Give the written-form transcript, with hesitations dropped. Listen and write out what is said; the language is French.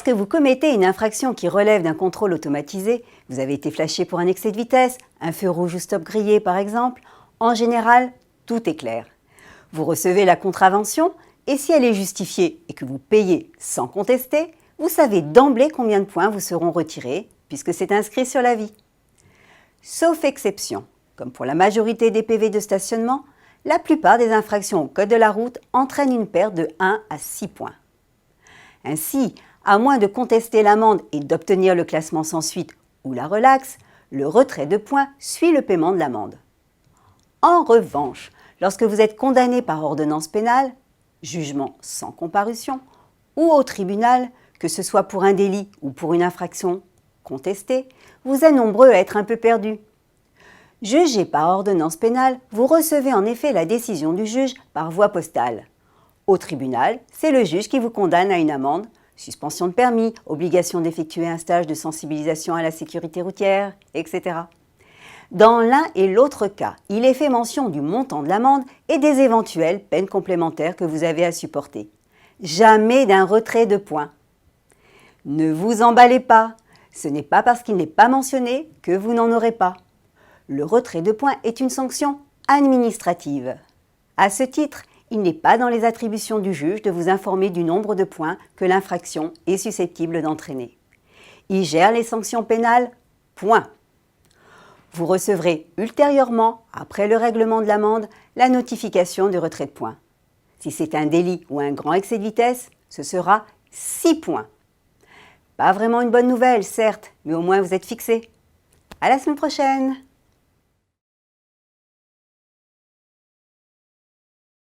Lorsque vous commettez une infraction qui relève d'un contrôle automatisé, vous avez été flashé pour un excès de vitesse, un feu rouge ou stop grillé par exemple, en général, tout est clair. Vous recevez la contravention et si elle est justifiée et que vous payez sans contester, vous savez d'emblée combien de points vous seront retirés puisque c'est inscrit sur l'avis. Sauf exception, comme pour la majorité des PV de stationnement, la plupart des infractions au code de la route entraînent une perte de 1 à 6 points. Ainsi, à moins de contester l'amende et d'obtenir le classement sans suite ou la relaxe, le retrait de points suit le paiement de l'amende. En revanche, lorsque vous êtes condamné par ordonnance pénale, jugement sans comparution, ou au tribunal, que ce soit pour un délit ou pour une infraction contestée, vous êtes nombreux à être un peu perdus. Jugé par ordonnance pénale, vous recevez en effet la décision du juge par voie postale. Au tribunal, c'est le juge qui vous condamne à une amende, suspension de permis, obligation d'effectuer un stage de sensibilisation à la sécurité routière, etc. Dans l'un et l'autre cas, il est fait mention du montant de l'amende et des éventuelles peines complémentaires que vous avez à supporter. Jamais d'un retrait de points. Ne vous emballez pas, ce n'est pas parce qu'il n'est pas mentionné que vous n'en aurez pas. Le retrait de points est une sanction administrative. À ce titre, il n'est pas dans les attributions du juge de vous informer du nombre de points que l'infraction est susceptible d'entraîner. Il gère les sanctions pénales, point. Vous recevrez ultérieurement, après le règlement de l'amende, la notification du retrait de points. Si c'est un délit ou un grand excès de vitesse, ce sera 6 points. Pas vraiment une bonne nouvelle, certes, mais au moins vous êtes fixé. À la semaine prochaine!